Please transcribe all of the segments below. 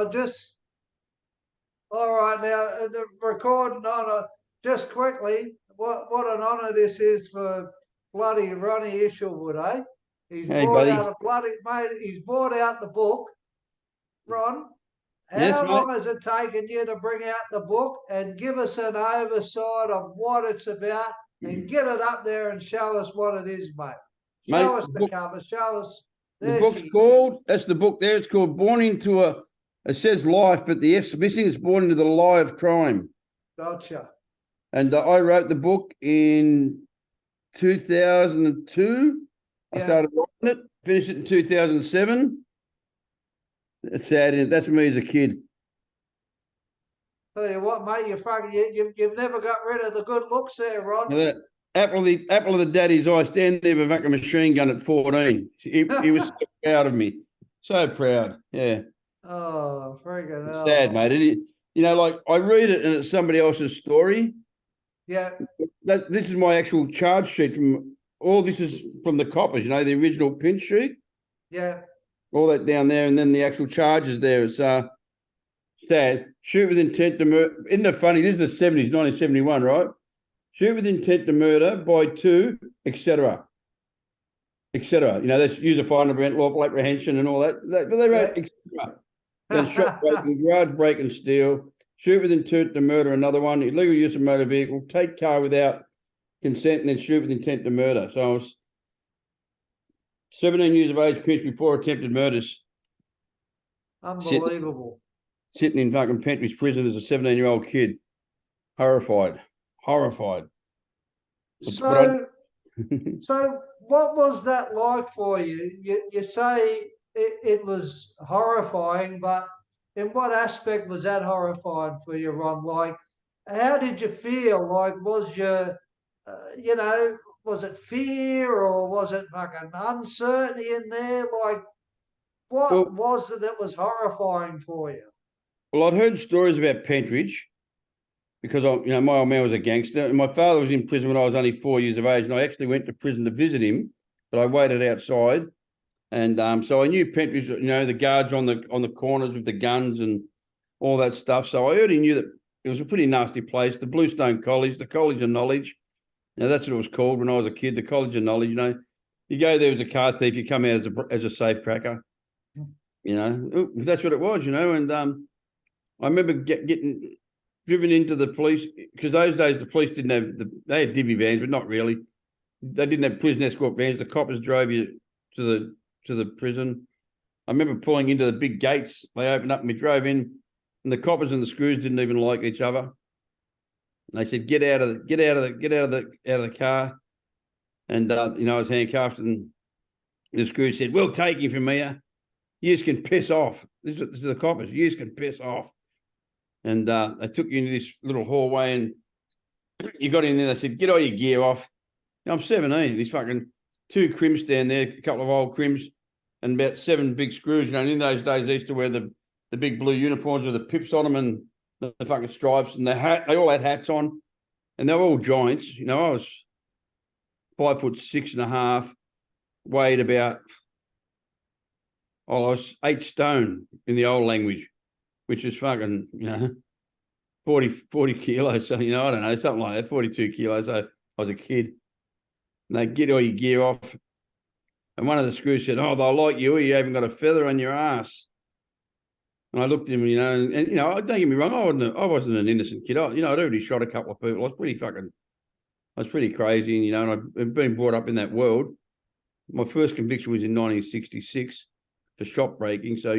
just all right now. The recording on just quickly. What an honour this is for bloody Ronnie Isherwood, eh? He's Hey, brought buddy. out a bloody mate. He's brought out the book. Ron, Yes, how mate. long has it taken you to bring out the book and give us an oversight of what it's about and get it up there and show us what it is, mate? Show Mate, us the cover. Show us. the There book's she. called, that's the book there. It's called Born into a, it says life, but the F's missing. It's Born into the Lie of Crime. Gotcha. And I wrote the book in 2002. I started writing it, finished it in 2007. It's sad. That's me as a kid. Tell you what, mate, you've never got rid of the good looks there, Ron. You know that apple of the daddy's eye, stand there with a machine gun at 14. He was so proud of me. So proud. Yeah. Oh, friggin' hell. Sad, mate. Like I read it and it's somebody else's story. Yeah. This is my actual charge sheet from all this is from the coppers, the original pinch sheet. Yeah. All that down there, and then the actual charges there. It's sad. Shoot with intent to murder. Isn't it funny? This is the 70s, 1971, right? Shoot with intent to murder by two, etc. etc. That's use a fine event, lawful apprehension and all that. But they wrote etc. Then shot breaking, garage break and steal, shoot with intent to murder another one, illegal use of motor vehicle, take car without consent, and then shoot with intent to murder. So I was 17 years of age, pinched before attempted murders. Unbelievable. Sitting in fucking Pentridge prison as a 17-year-old kid. Horrified. So what was that like for you? You say it was horrifying, but in what aspect was that horrifying for you, Ron? Like, how did you feel? Like, was was it fear or was it fucking uncertainty in there? Like, what was it that was horrifying for you? Well, I'd heard stories about Pentridge because my old man was a gangster, and my father was in prison when I was only 4 years of age, and I actually went to prison to visit him, but I waited outside, and so I knew Pentridge, the guards on the corners with the guns and all that stuff. So I already knew that it was a pretty nasty place. The Bluestone College, the College of Knowledge, that's what it was called when I was a kid. The College of Knowledge. You go there as a car thief, you come out as a safe cracker. That's what it was. And I remember getting driven into the police because those days the police didn't have they had divvy vans, but not really. They didn't have prison escort vans. The coppers drove you to the prison. I remember pulling into the big gates. They opened up and we drove in, and the coppers and the screws didn't even like each other. And they said, "Get out of the car." And I was handcuffed, and the screw said, "We'll take him from here. You can piss off." This is the coppers. You can piss off. And they took you into this little hallway, and you got in there. They said, "Get all your gear off." Now, I'm 17. These fucking 2 crims down there, a couple of old crims, and about 7 big screws. And in those days, they used to wear the big blue uniforms with the pips on them and the fucking stripes, and they all had hats on, and they were all giants. I was 5'6.5", weighed about, I was 8 stone in the old language, which is fucking, 40 kilos. So, I don't know, something like that, 42 kilos. So I was a kid. And they get all your gear off. And one of the screws said, "Oh, they'll like you haven't got a feather on your ass." And I looked at him, and don't get me wrong, I wasn't an innocent kid. I'd already shot a couple of people. I was pretty crazy, and I'd been brought up in that world. My first conviction was in 1966 for shop breaking. So,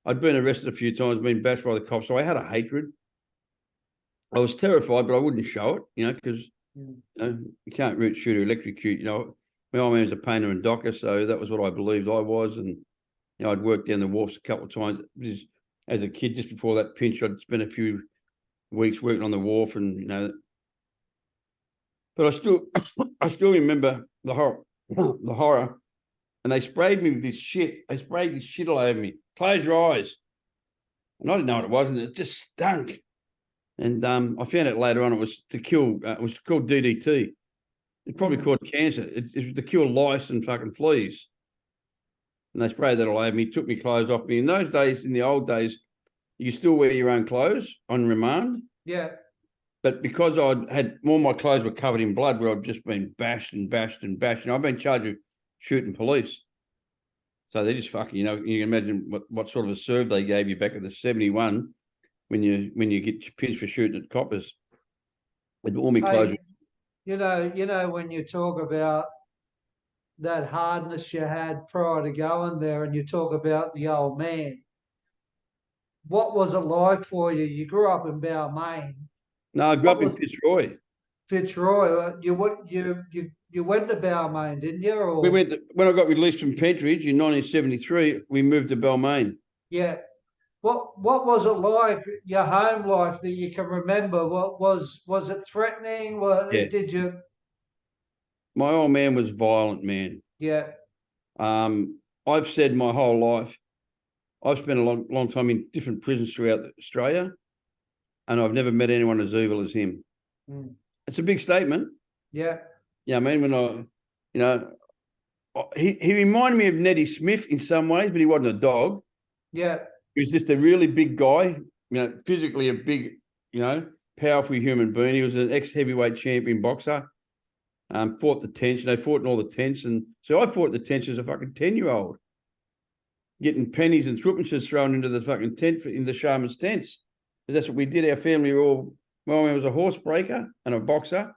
I'd been arrested a few times, been bashed by the cops. So I had a hatred. I was terrified, but I wouldn't show it, because you can't root, shoot, or electrocute. My old man was a painter and docker, so that was what I believed I was. And I'd worked down the wharfs a couple of times as a kid. Just before that pinch, I'd spent a few weeks working on the wharf, and but I still remember the horror. And they sprayed me with this shit. They sprayed this shit all over me. Close your eyes. And I didn't know what it was, and it just stunk. And I found out later on it was to kill. It was called DDT. It's probably called cancer. It was to kill lice and fucking fleas. And they sprayed that all over me, took me clothes off me. In those days, in the old days, You still wear your own clothes on remand. Yeah. But because I had all my clothes were covered in blood, where I'd just been bashed and bashed and bashed, and I've been charged with shooting police. So they just fucking, you can imagine what sort of a serve they gave you back in the 71 when you get pinched for shooting at coppers. With all my clothes. Hey, when you talk about that hardness you had prior to going there, and you talk about the old man, what was it like for you? You grew up in Balmain. No, I grew What up in was Fitzroy. Fitzroy? You went to Balmain, didn't you? We Or went when I got released from Pentridge in 1973. We moved to Balmain. yeah. What was it like, your home life, that you can remember? What was it threatening? What Yeah, did you? my old man was violent, man. Yeah, I've said my whole life. I've spent a long time in different prisons throughout Australia, and I've never met anyone as evil as him. mm, It's a big statement. yeah, Yeah, I mean, when he reminded me of Nettie Smith in some ways, but he wasn't a dog. yeah, He was just a really big guy, physically a big, powerful human being. He was an ex-heavyweight champion boxer. Fought the tents. They fought in all the tents. And so I fought the tents as a fucking 10-year-old, getting pennies and threepences thrown into the fucking tent in the shaman's tents. Because that's what we did. Our family were all, my mum was a horse breaker and a boxer,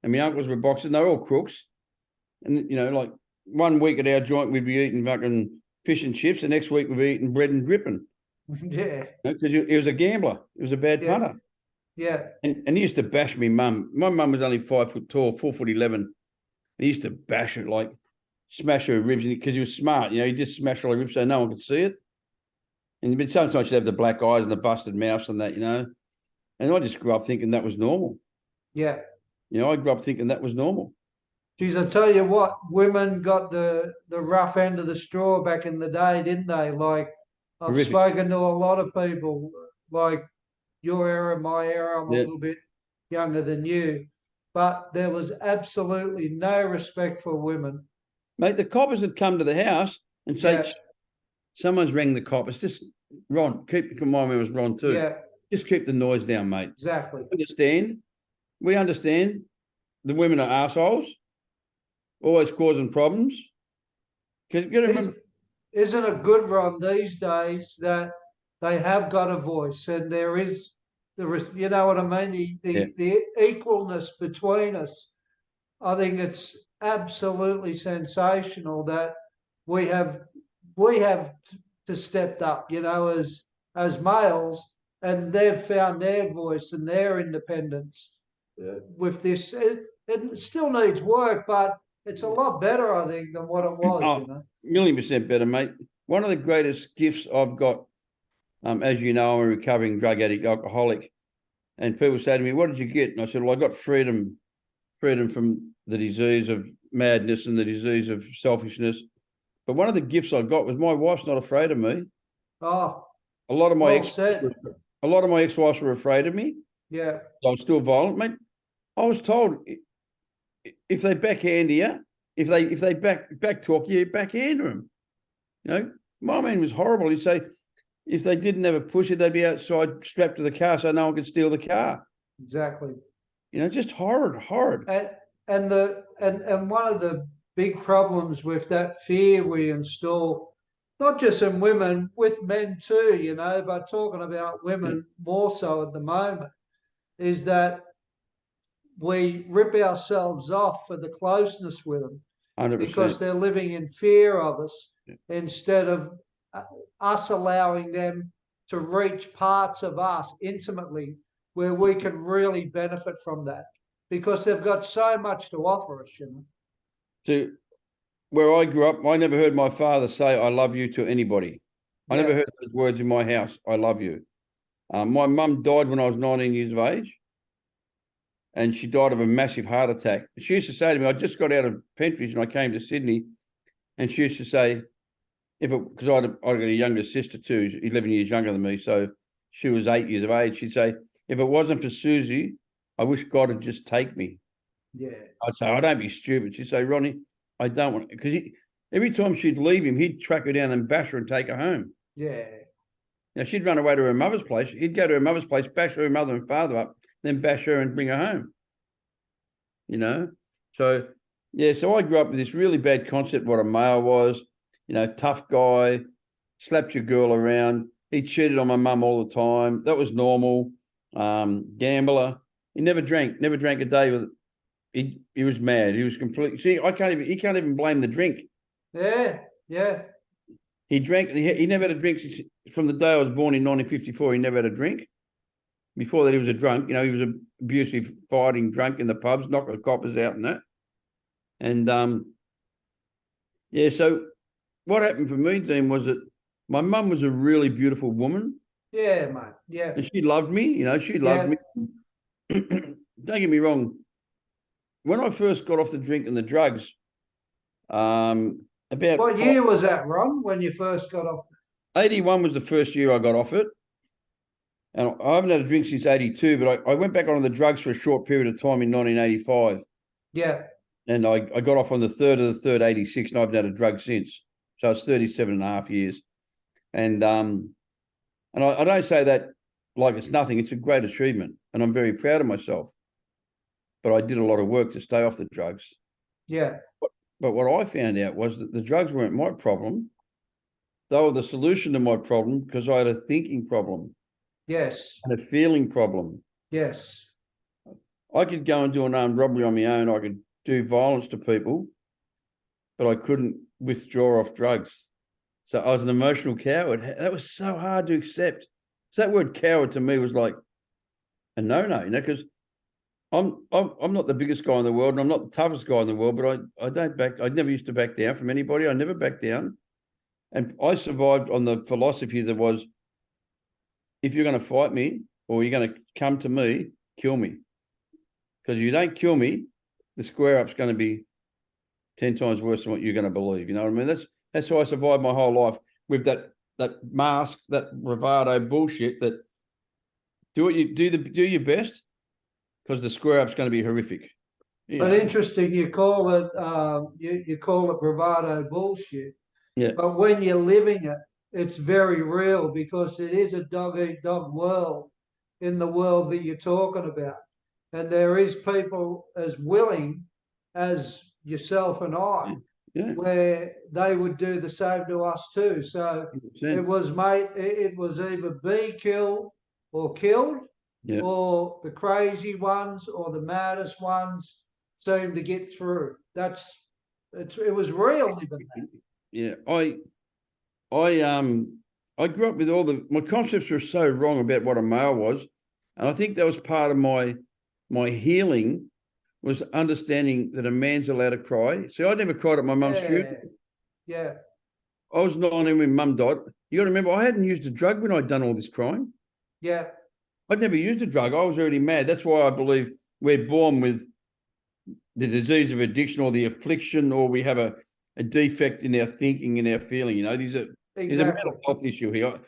and my uncles were boxers, and they were all crooks. And, like 1 week at our joint, we'd be eating fucking fish and chips. The next week, we'd be eating bread and dripping. yeah, Because he was a gambler. He was a bad yeah, punter. yeah, And he used to bash me mum. My mum was only 5 foot tall, 4'11". He used to bash it, like smash her ribs, because he was smart. He just smashed all her ribs so no one could see it. But sometimes she'd have the black eyes and the busted mouths and that, And I just grew up thinking that was normal. yeah. I grew up thinking that was normal. Geez, I tell you what, women got the rough end of the straw back in the day, didn't they? Like, I've Horrific. spoken to a lot of people, like your era, my era. I'm a Yeah. little bit younger than you, but there was absolutely no respect for women. Mate, the coppers would come to the house and say, Yeah, someone's rang the coppers. Just, Ron, my name was Ron too. yeah, Just keep the noise down, mate. exactly. We understand the women are assholes, always causing problems. Because you got to remember, Isn't it good, Ron, these days that they have got a voice, and there is you know what I mean? yeah, The equalness between us. I think it's absolutely sensational that we have to stepped up, as males, and they've found their voice and their independence with this. It still needs work, but it's a lot better, I think, than what it was. oh, 1,000,000% better, mate. One of the greatest gifts I've got, as you know, I'm a recovering drug addict, alcoholic, and people say to me, "What did you get?" And I said, "Well, I got freedom from the disease of madness and the disease of selfishness. But one of the gifts I got was my wife's not afraid of me. Oh, A lot of my well said. a lot of my ex-wives were afraid of me. Yeah, I was still violent, mate. I was told if they backhand you, if they back talk you, backhand them. My man was horrible. He'd say if they didn't have a pusher, they'd be outside strapped to the car so no one could steal the car. exactly. Just horrid. And one of the big problems with that fear we install, not just in women, with men too, but talking about women more so at the moment, is that we rip ourselves off for the closeness with them 100%. because they're living in fear of us instead of us allowing them to reach parts of us intimately where we can really benefit from that, because they've got so much to offer us. So where I grew up, I never heard my father say, "I love you" to anybody. I never Yeah, heard those words in my house, "I love you." My mum died when I was 19 years of age, and she died of a massive heart attack. She used to say to me, I just got out of Pentridge and I came to Sydney, and she used to say, because I got a younger sister too, 11 years younger than me, so she was 8 years of age. She'd say, "If it wasn't for Susie, I wish God would just take me." yeah, I'd say, "Oh, don't be stupid." She'd say, "Ronnie, I don't want," because every time she'd leave him, he'd track her down and bash her and take her home. yeah. Now, she'd run away to her mother's place. He'd go to her mother's place, bash her mother and father up, then bash her and bring her home. You know? So, yeah, so I grew up with this really bad concept what a male was, you know, tough guy, slapped your girl around. He cheated on my mum all the time. That was normal. Gambler. He never drank a day with he was mad. He was completely see, he can't even blame the drink. Yeah, yeah. He drank, he never had a drink from the day I was born in 1954. He never had a drink. Before that, he was a drunk. You know, he was an abusive, fighting drunk in the pubs, knocking the coppers out and that. And yeah, so what happened for me, Dean, was that my mum was a really beautiful woman. Yeah, mate. Yeah. And she loved me, you know, she loved me. Don't get me wrong. When I first got off the drink and the drugs, about what year was that, Ron, when you first got off? 81 was the first year I got off it. And I haven't had a drink since 82, but I went back on the drugs for a short period of time in 1985. Yeah. And I got off on the 3rd of the 3rd, 86, and I haven't had a drug since. So it's 37 and a half years. And I don't say that like it's nothing. It's a great achievement. And I'm very proud of myself. But I did a lot of work to stay off the drugs. Yeah. But what I found out was that the drugs weren't my problem. They were the solution to my problem because I had a thinking problem. Yes. And a feeling problem. Yes. I could go and do an armed robbery on my own. I could do violence to people, but I couldn't withdraw off drugs. So I was an emotional coward. That was so hard to accept. So that word coward to me was like a no-no, you know, because I'm not the biggest guy in the world and I'm not the toughest guy in the world, but I never used to back down from anybody. I never backed down. And I survived on the philosophy that was, if you're going to fight me or you're going to come to me, kill me. Because if you don't kill me, the square up's going to be 10 times worse than what you're going to believe. You know what I mean? That's how I survived my whole life with that mask, that bravado bullshit. That do your best, because the square up's going to be horrific. But interesting, you call it you call it bravado bullshit. Yeah. But when you're living it, it's very real because it is a dog eat dog world in the world that you're talking about. And there is people as willing as yourself and I, where they would do the same to us too. So 100%. It was, mate, it was either be killed or killed, or the crazy ones or the maddest ones seemed to get through. It was real living that. Yeah, I grew up with my concepts were so wrong about what a male was, and I think that was part of my healing was understanding that a man's allowed to cry. See, I never cried at my mum's funeral. Yeah. I was 19 when mum died. You got to remember, I hadn't used a drug when I'd done all this crying. Yeah. I'd never used a drug. I was already mad. That's why I believe we're born with the disease of addiction or the affliction, or we have a defect in our thinking and our feeling. You know, there's a mental health issue here.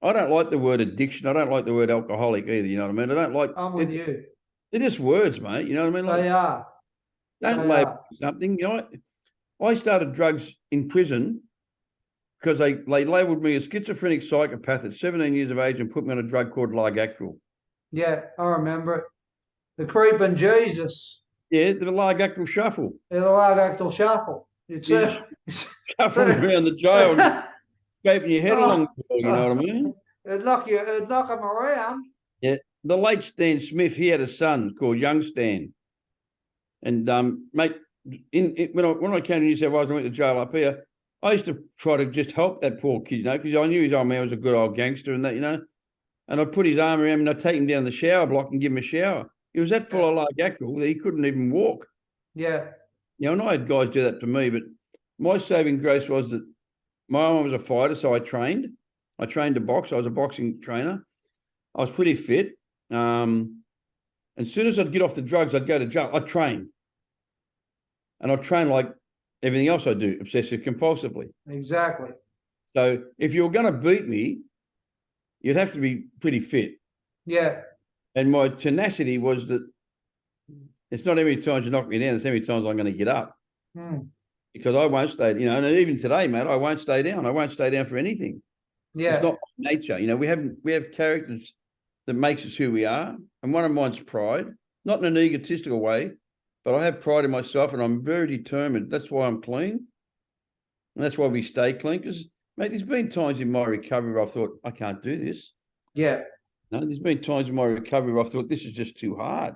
I don't like the word addiction. I don't like the word alcoholic either. You know what I mean? I don't like. I'm with you. They're just words, mate. You know what I mean? Like, they are. Don't label something. You know, I started drugs in prison because they labelled me a schizophrenic psychopath at 17 years of age and put me on a drug called Largactil. Yeah, I remember it. The creeping Jesus. Yeah, the Largactil shuffle. Yeah, the Largactil shuffle. It's shuffling around the jail, scraping your head along the wall, you know what I mean? It'd knock them around. Yeah. The late Stan Smith, he had a son called Young Stan. And mate, when I came to New South Wales and went to jail up here, I used to try to just help that poor kid, you know, because I knew his old man was a good old gangster and that, you know. And I'd put his arm around him and I'd take him down the shower block and give him a shower. He was that full of Largactil that he couldn't even walk. Yeah. You know, and I had guys do that to me, but my saving grace was that my mum was a fighter, so I trained. I trained to box. I was a boxing trainer. I was pretty fit. And as soon as I'd get off the drugs, I'd go to jail. I'd train. And I'd train like everything else I do, obsessive compulsively. Exactly. So if you're going to beat me, you'd have to be pretty fit. Yeah. And my tenacity was that it's not how many times you knock me down, it's how many times I'm going to get up. Because I won't stay, you know, and even today, mate, I won't stay down. I won't stay down for anything. Yeah. It's not nature. We have characters that makes us who we are. And one of mine's pride, not in an egotistical way, but I have pride in myself and I'm very determined. That's why I'm clean. And that's why we stay clean. Because, mate, there's been times in my recovery where I've thought, I can't do this. Yeah. No, there's been times in my recovery where I've thought, this is just too hard.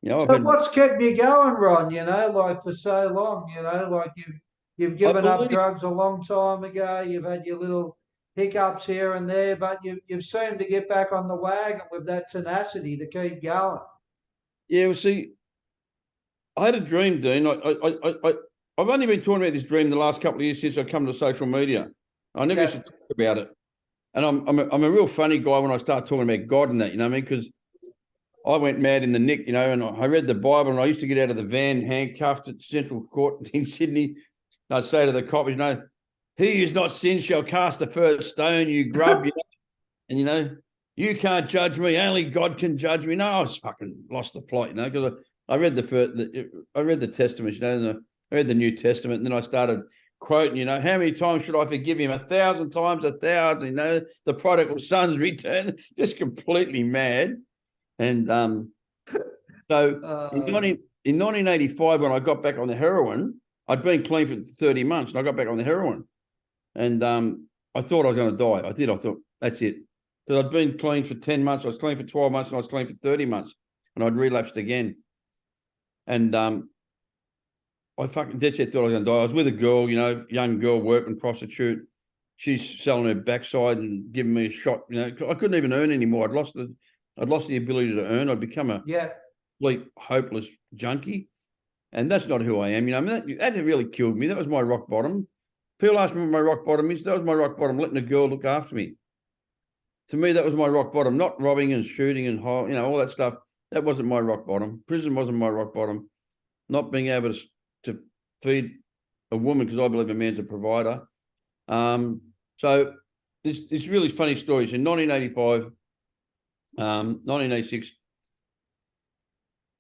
I've So had, what's kept you going, Ron? Like for so long, like you've I given up believe, drugs a long time ago. You've had your little hiccups here and there, but you've seemed to get back on the wagon with that tenacity to keep going. yeah, well, see, I had a dream, Dean. I've only been talking about this dream the last couple of years since I come to social media. I never used Yeah. to talk about it. And I'm a real funny guy when I start talking about God and that, you know what I mean? Because I went mad in the nick, and I read the Bible and I used to get out of the van handcuffed at Central Court in Sydney. And I'd say to the cops, he who's not sinned shall cast the first stone, you grub, and you can't judge me, only God can judge me. No, I was fucking lost the plot, because I read I read the Testament, and I read the New Testament, and then I started quoting, how many times should I forgive him? 1,000 times 1,000, the prodigal son's return, just completely mad. And so in 1985, when I got back on the heroin, I'd been clean for 30 months and I got back on the heroin. And I thought I was going to die. I did. I thought, that's it. Because I'd been clean for 10 months. I was clean for 12 months and I was clean for 30 months. And I'd relapsed again. And I fucking dead set thought I was going to die. I was with a girl, young girl, working prostitute. She's selling her backside and giving me a shot. I couldn't even earn anymore. I'd lost the ability to earn. I'd become a complete hopeless junkie. And that's not who I am. That really killed me. That was my rock bottom. People ask me what my rock bottom is. That was my rock bottom, letting a girl look after me. To me, that was my rock bottom, not robbing and shooting and, all that stuff. That wasn't my rock bottom. Prison wasn't my rock bottom. Not being able to feed a woman, because I believe a man's a provider. So it's really funny stories. In 1985, 1986,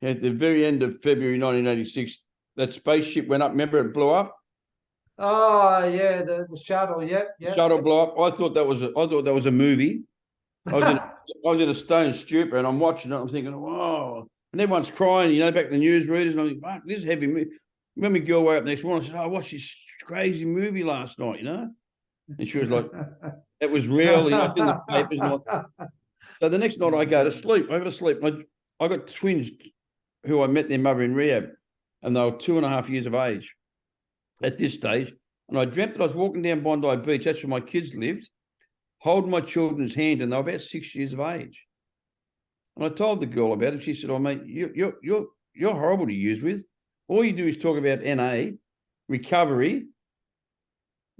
at the very end of February 1986, that spaceship went up. Remember, it blew up. Oh yeah, the shuttle. Yep. Shuttle blow up. I thought that was a movie. I was in a stone stupor and I'm watching it. I'm thinking, whoa. And everyone's crying, back to the newsreaders. And I'm like, fuck, this is heavy movie. When my girl woke up next morning, I said, I watched this crazy movie last night, And she was like, it was real, in the papers. So the next night I go to sleep. I go to sleep. I got twins who I met their mother in rehab, and they were 2.5 years of age at this stage. And I dreamt that I was walking down Bondi Beach. That's where my kids lived, holding my children's hand, and they were about 6 years of age. And I told the girl about it. She said, "Oh, mate, you're horrible to use with. All you do is talk about NA, recovery,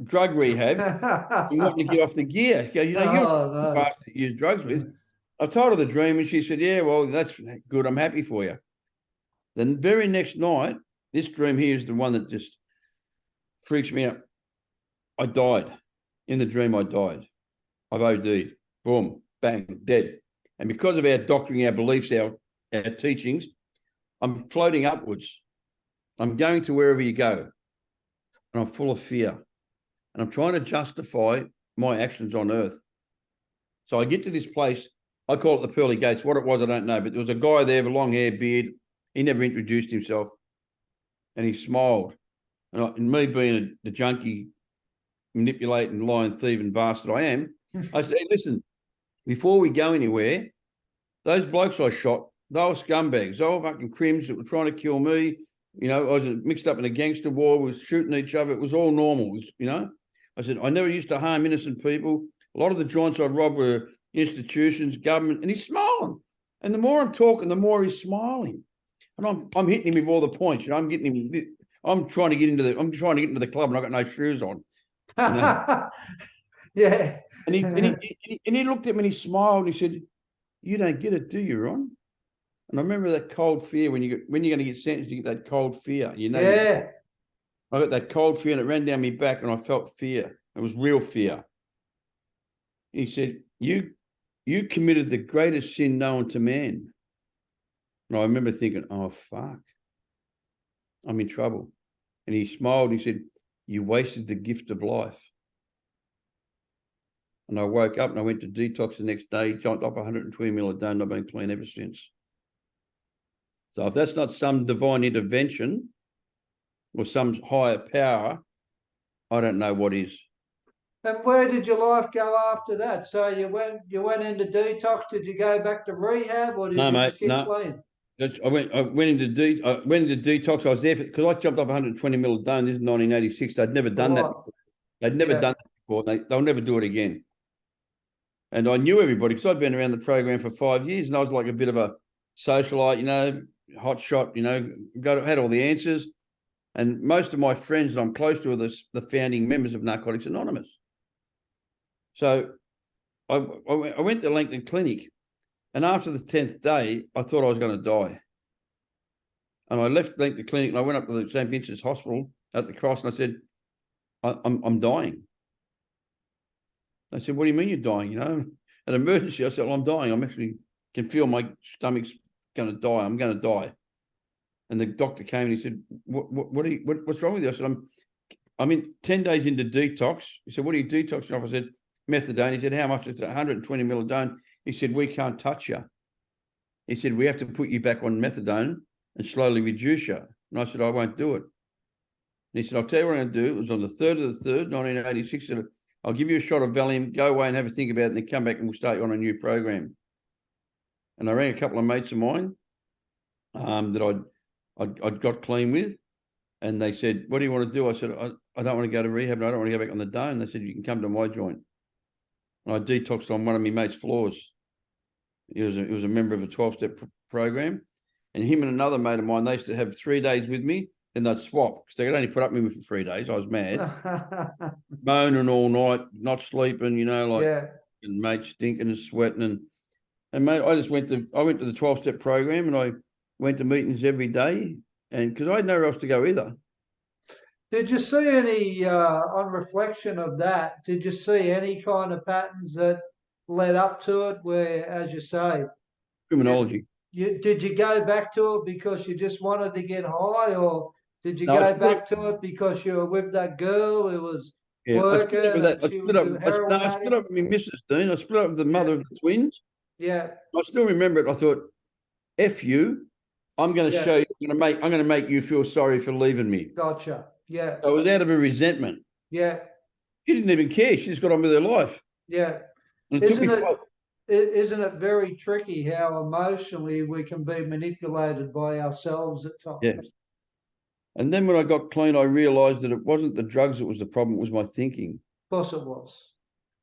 drug rehab, and wanting to get off the gear. She goes, you're a bastard to use drugs with." I told her the dream, and she said, "Yeah, well, that's good. I'm happy for you." The very next night, this dream here is the one that just freaks me out. I died. In the dream, I died. I've OD'd. Boom, bang, dead. And because of our doctoring, our beliefs, our teachings, I'm floating upwards. I'm going to wherever you go. And I'm full of fear. And I'm trying to justify my actions on earth. So I get to this place. I call it the Pearly Gates. What it was, I don't know. But there was a guy there with long hair, beard. He never introduced himself. And he smiled. And me being the junkie, manipulating, lying, thieving bastard I am, I said, "Hey, listen, before we go anywhere, those blokes I shot, they were scumbags. They were fucking crims that were trying to kill me. I was mixed up in a gangster war. We were shooting each other. It was all normal, I said, I never used to harm innocent people. A lot of the joints I robbed were institutions, government." And he's smiling. And the more I'm talking, the more he's smiling. And I'm hitting him with all the points. I'm getting him. I'm trying to get into the club, and I've got no shoes on. Yeah. And he looked at me and he smiled and he said, "You don't get it, do you, Ron?" And I remember that cold fear when you're going to get sentenced, you get that cold fear. Yeah. I got that cold fear and it ran down my back and I felt fear. It was real fear. He said, You committed the greatest sin known to man. And I remember thinking, oh, fuck, I'm in trouble. And he smiled and he said, "You wasted the gift of life." And I woke up and I went to detox the next day, jumped off 120 ml a day, and I've been clean ever since. So if that's not some divine intervention or some higher power, I don't know what is. And where did your life go after that? So you went into detox. Did you go back to rehab, or did No, you mate, just get clean? I went into detox. I was there because I jumped off 120 ml a day. This is 1986. They'd never done that before. They'd never done that before. They'll never do it again. And I knew everybody because I'd been around the program for 5 years, and I was like a bit of a socialite, hot shot, had all the answers. And most of my friends that I'm close to are the founding members of Narcotics Anonymous. So I went to Langton Clinic, and after the 10th day, I thought I was going to die. And I left Langton Clinic and I went up to the St. Vincent's Hospital at the Cross, and I said, I'm dying. They said, what do you mean you're dying? An emergency. I said, well, I'm dying. I'm actually can feel my stomach's going to die. I'm going to die. And the doctor came and he said, what's wrong with you? I said, I'm in 10 days into detox. He said, what are you detoxing off? I said, methadone. He said, how much? It's 120 ml. He said, we can't touch you. He said, we have to put you back on methadone and slowly reduce you. And I said, I won't do it. And he said, I'll tell you what I'm going to do. It was on the 3rd of the 3rd, 1986. He said, I'll give you a shot of Valium, go away and have a think about it, and then come back and we'll start you on a new program. And I rang a couple of mates of mine that I'd got clean with, and they said, what do you want to do? I said, I don't want to go to rehab and I don't want to go back on the dome. They said, you can come to my joint. And I detoxed on one of my mates' floors. He was a member of a 12-step program, and him and another mate of mine, they used to have 3 days with me, then they'd swap because they could only put up with me for 3 days. I was mad, moaning all night, not sleeping, and mate stinking and sweating. And mate, I went to the 12-step program, and I went to meetings every day, and because I had nowhere else to go either. Did you see any, on reflection of that, did you see any kind of patterns that led up to it where, as you say, criminology? Did you go back to it because you just wanted to get high, or did you No, go back to it because you were with that girl who was working and she was a heroin addict? I split up with my missus, Dean. I split up with the mother of the twins. Yeah. I still remember it. I thought, F you, I'm going to show you, I'm going to make you feel sorry for leaving me. Gotcha. Yeah. So it was out of a resentment. Yeah. She didn't even care. She just got on with her life. Yeah. And isn't it very tricky how emotionally we can be manipulated by ourselves at times? Yeah. And then when I got clean, I realized that it wasn't the drugs that was the problem, it was my thinking. Of course it was.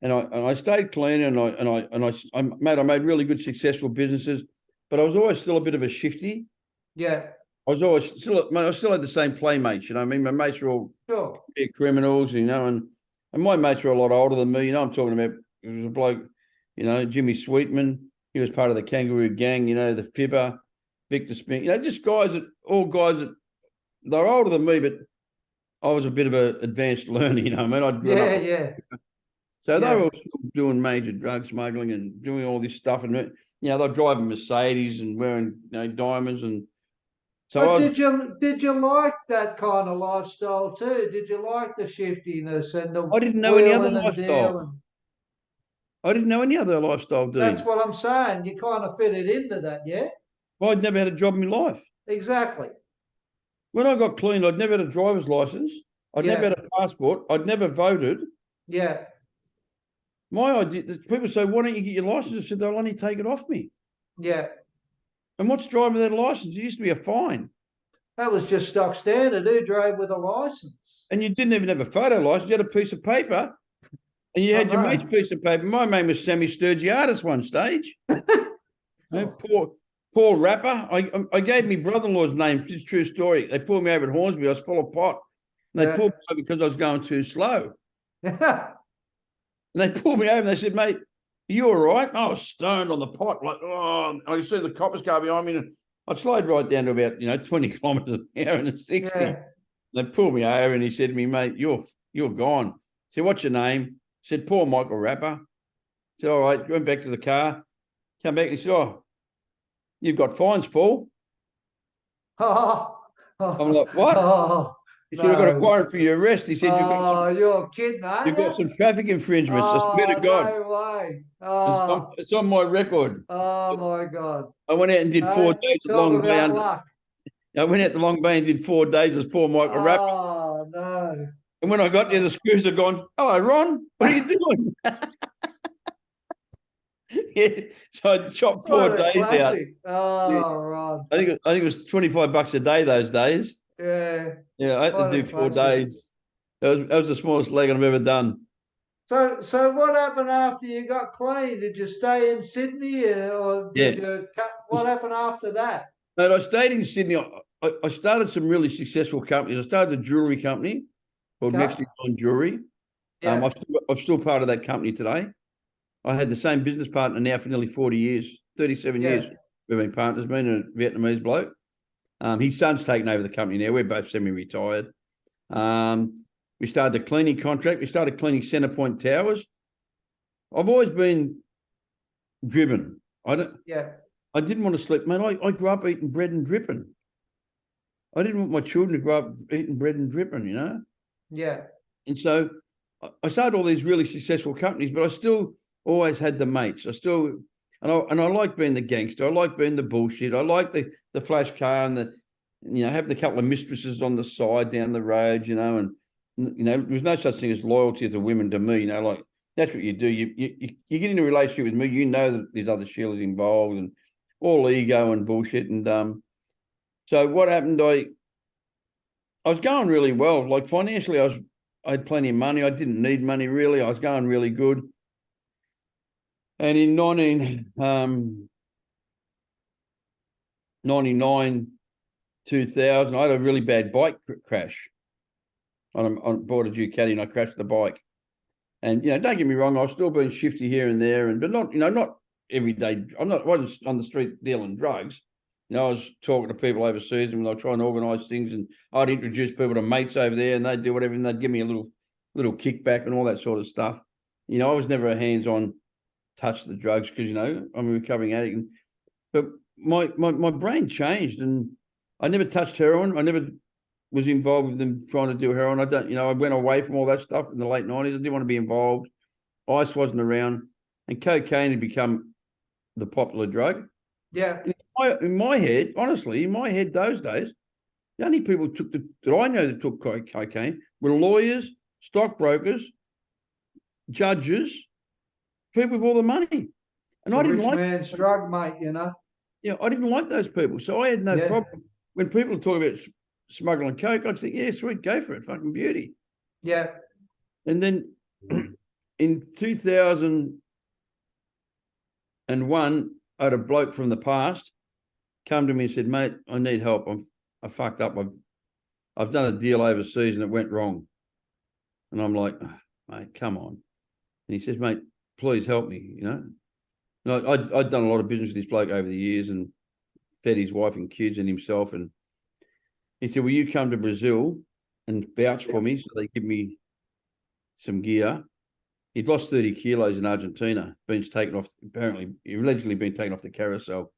And I stayed clean, and I made really good, successful businesses, but I was always still a bit of a shifty. Yeah. I still had the same playmates, I mean, my mates were all criminals, and my mates were a lot older than me. I'm talking about, it was a bloke, Jimmy Sweetman. He was part of the Kangaroo Gang, the Fibber, Victor Spink, just guys that they're older than me, but I was a bit of an advanced learner, I'd grown up. Yeah. So they were all still doing major drug smuggling and doing all this stuff, and they're driving Mercedes and wearing diamonds, and so. But did you like that kind of lifestyle too? Did you like the shiftiness and the? I didn't know any other lifestyle. I didn't know any other lifestyle, Dean. That's what I'm saying. You kind of fitted into that, yeah? Well, I'd never had a job in my life. Exactly. When I got clean, I'd never had a driver's license. I'd never had a passport. I'd never voted. Yeah. My idea, people say, why don't you get your license? I said, they'll only take it off me. Yeah. And what's driving without a license? It used to be a fine. That was just stock standard. Who drove with a license? And you didn't even have a photo license. You had a piece of paper, and you had your mate's piece of paper. My name was Sammy Sturgiadis one stage. Poor rapper. I gave me brother-in-law's name. It's a true story. They pulled me over at Hornsby. I was full of pot. And they pulled me over because I was going too slow. And they pulled me over and they said, mate, are you all right? And I was stoned on the pot. Like, I could see the coppers car behind me. And I slowed right down to about, 20 kilometres an hour in a 60. Yeah. They pulled me over and he said to me, mate, you're gone. I said, what's your name? I said, Paul Michael Rapper. I said, all right. Went back to the car. Come back and he said, you've got fines, Paul. I'm like, what? He said, "I got a No. warrant for your arrest." He said, Oh, you're kidding, you've aren't got you? some traffic infringements. I swear to Oh, God, no way. it's on my record. Oh my God. I went out and did 4 days at Talk Long Bay. about luck. I went out to Long Bay and did 4 days as poor Michael Rapp. Oh, no. And when I got there, the screws had gone, "Hello, Ron. What are you doing?" Yeah, so I chopped What 4 days out. classic. Oh, Ron. I think it was $25 a day those days. Yeah. Yeah, I had What to a do 4 classic. days. That was the smallest leg I've ever done. So what happened after you got clean? Did you stay in Sydney or Yeah. did you what happened after that? And I stayed in Sydney. I started some really successful companies. I started a jewelry company called Okay. Next Design Jewelry. Yeah. I'm still part of that company today. I had the same business partner now for nearly 40 years, 37 Yeah. years. We've been partners, me and a Vietnamese bloke. His son's taken over the company now. We're both semi-retired. We started a cleaning contract. We started cleaning Centrepoint Towers. I've always been driven. Yeah. I didn't want to sleep, man. I grew up eating bread and dripping. I didn't want my children to grow up eating bread and dripping, you know? Yeah. And so I started all these really successful companies, but I still always had the mates. I like being the gangster. I like being the bullshit. I like the flash car and having a couple of mistresses on the side down the road, and there's no such thing as loyalty as a women to me, like that's what you do. You get in a relationship with me, that there's other Sheilas involved and all ego and bullshit. And so what happened, I was going really well. Like financially, I had plenty of money. I didn't need money really. I was going really good. And in 1999, 2000, I had a really bad bike crash on board a Ducati, and I crashed the bike. And don't get me wrong, I was still being shifty here and there, but not every day. I wasn't on the street dealing drugs. I was talking to people overseas, and they were trying to organise things, and I'd introduce people to mates over there, and they'd do whatever, and they'd give me a little kickback and all that sort of stuff. I was never a hands-on touch the drugs because I'm a recovering addict. But my brain changed, and I never touched heroin. I never was involved with them trying to do heroin. I went away from all that stuff in the late 90s. I didn't want to be involved. Ice wasn't around, and cocaine had become the popular drug. Yeah. In my head, honestly, those days, the only people that I know that took cocaine were lawyers, stockbrokers, judges, people with all the money. And I didn't rich like man's drug, mate, Yeah, I didn't like those people. So I had no Yeah. problem. When people talk about smuggling coke, I'd think, yeah, sweet, go for it, fucking beauty. Yeah. And then in 2001, I had a bloke from the past come to me and said, "Mate, I need help. I fucked up. I've done a deal overseas and it went wrong." And I'm like, "Oh, mate, come on." And he says, "Mate, please help me." I'd done a lot of business with this bloke over the years and fed his wife and kids and himself. And he said, "Will you come to Brazil and vouch for me?" So they give me some gear. He'd lost 30 kilos in Argentina, allegedly been taken off the carousel.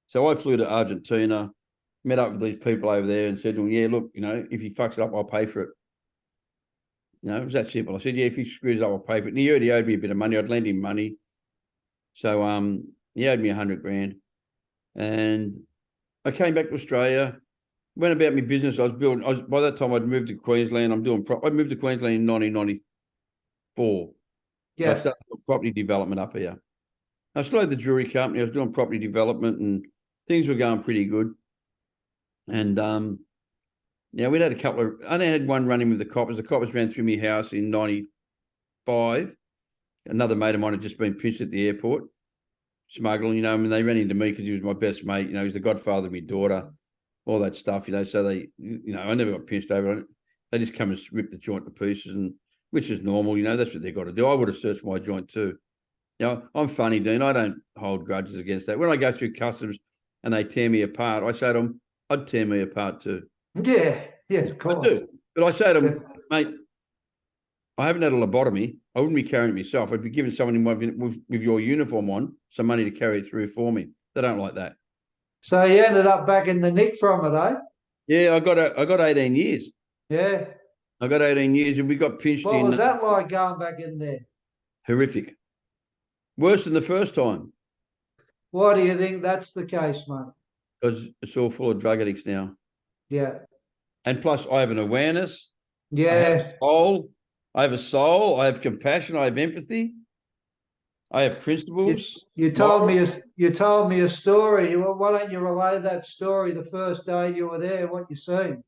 So I flew to Argentina, met up with these people over there and said to them, "Yeah, look, if he fucks it up, I'll pay for it." It was that simple. I said, "Yeah, if he screws up, I'll pay for it." And he already owed me a bit of money. I'd lent him money. So he owed me $100,000. And I came back to Australia, went about my business. By that time I'd moved to Queensland. I moved to Queensland in 1994. Yeah. I started doing property development up here. I still had the jewelry company. I was doing property development and things were going pretty good. And we'd had I only had one running with the coppers. The coppers ran through my house in 95. Another mate of mine had just been pinched at the airport, smuggling, they ran into me because he was my best mate. He's the godfather of my daughter, all that stuff, so they, I never got pinched over. They just come and rip the joint to pieces, and which is normal, that's what they've got to do. I would have searched my joint too. I'm funny, Dean. I don't hold grudges against that. When I go through customs and they tear me apart, I say to them, "I'd tear me apart too." Yeah. Yeah, of course. I do. But I say to them, "Mate, I haven't had a lobotomy. I wouldn't be carrying it myself. I'd be giving someone with your uniform on some money to carry it through for me." They don't like that. So you ended up back in the nick from it, eh? Yeah, I got 18 years. Yeah. I got 18 years and we got pinched What in was that like going back in there? horrific. Worse than the first time Why do you think that's the case, mate? because it's all full of drug addicts now. Yeah. And plus, I have an awareness. I have a Yeah. soul. I have a soul. I have compassion. I have empathy. I have You, principles. you told Moral. me a story. Well, why don't you relay that story the first day you were there? What you seen?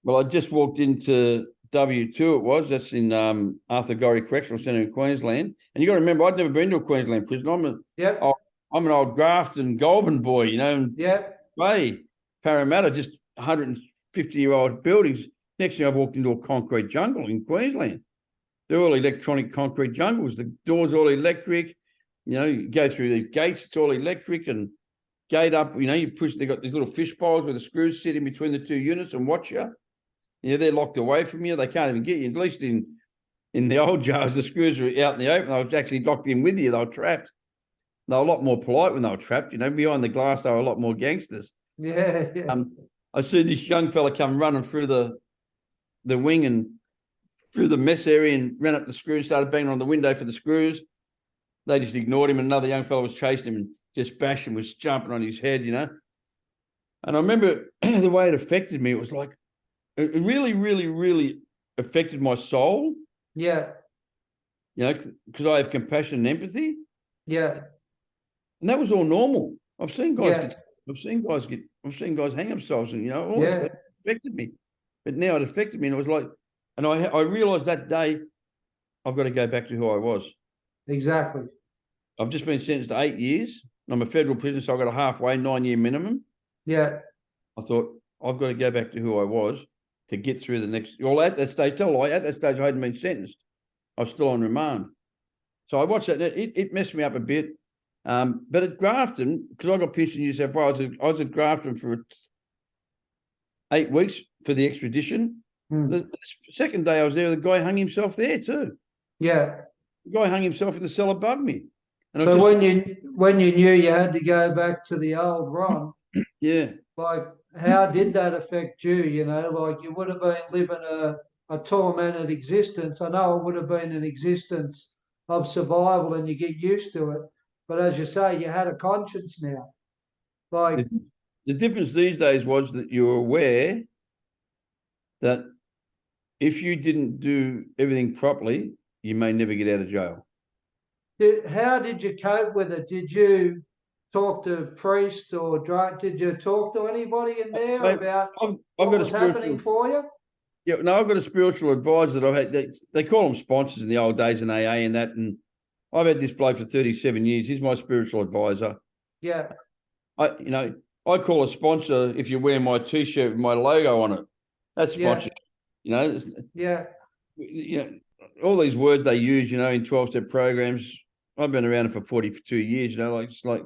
Well, I just walked into W2. It was that's in Arthur Gorrie Correctional Centre in Queensland. And you got to remember, I'd never been to a Queensland prison. Yep. I'm an old Grafton Goulburn boy, you know. Yep. Bay, Parramatta, just 150-year-old buildings. Next thing I walked into a concrete jungle in Queensland. They're all electronic concrete jungles. The doors all electric. You know, you go through these gates, it's all electric and gate up. You know, you push. They got these little fish bowls where the screws sit in between the two units and watch you. Yeah, they're locked away from you. They can't even get you. At least in the old jails, the screws were out in the open. They were actually locked in with you. They were trapped. They were a lot more polite when they were trapped. You know, behind the glass, they were a lot more gangsters. Yeah. Yeah. I see this young fella come running through the wing and through the mess area and ran up the screw and started banging on the window for the screws. They just ignored him, and another young fella was chasing him and just bashed him, was jumping on his head, you know. And I remember the way it affected me. It was like it really, really, really affected my soul. Yeah. You know, because I have compassion and empathy, Yeah. and that was all normal. I've seen guys Yeah. hang themselves, and you know, all Yeah. that affected me. But now it affected me, and it was like, and I realised that day I've got to go back to who I was. Exactly. I've just been sentenced to 8 years. I'm a federal prisoner, so I got a halfway 9-year minimum. Yeah. I thought I've got to go back to who I was to get through the next. Well, at that stage, I hadn't been sentenced. I was still on remand. So I watched that. It messed me up a bit. But at Grafton, because I got pinched in New South Wales, I was at Grafton for 8 weeks for the extradition. The second day I was there, the guy hung himself there too. Yeah. The guy hung himself in the cell above me. And So when you knew you had to go back to the old Ron, yeah, like how did that affect you? You know, like you would have been living a tormented existence. I know it would have been an existence of survival and you get used to it. But as you say, you had a conscience now. Like, the difference these days was that you were aware that if you didn't do everything properly, you may never get out of jail. how did you cope with it? Did you talk to priests or did you talk to anybody in there Mate, about I've what got a was happening for you? Yeah, no, I've got a spiritual advisor that I've had. They call them sponsors in the old days in AA and that. And I've had this bloke for 37 years. He's my spiritual advisor. Yeah. I call a sponsor if you wear my T-shirt with my logo on it. That's sponsorship. Yeah. Yeah. You know, all these words they use, you know, in 12-step programs. I've been around it for 42 years, you know, like it's like,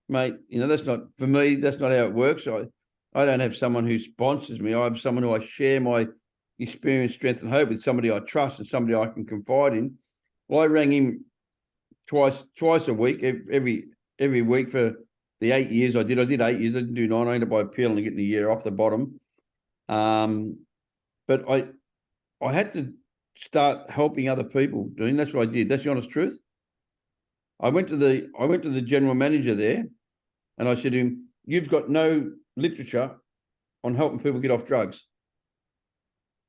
mate, you know, that's not for me, that's not how it works. I don't have someone who sponsors me. I have someone who I share my experience, strength, and hope with, somebody I trust and somebody I can confide in. Well, I rang him twice a week, every week for the 8 years I did. I did 8 years. I didn't do 9. I ended up by appealing and getting the year off the bottom. But I had to start helping other people doing. That's what I did. That's the honest truth. I went to the general manager there, and I said to him, "You've got no literature on helping people get off drugs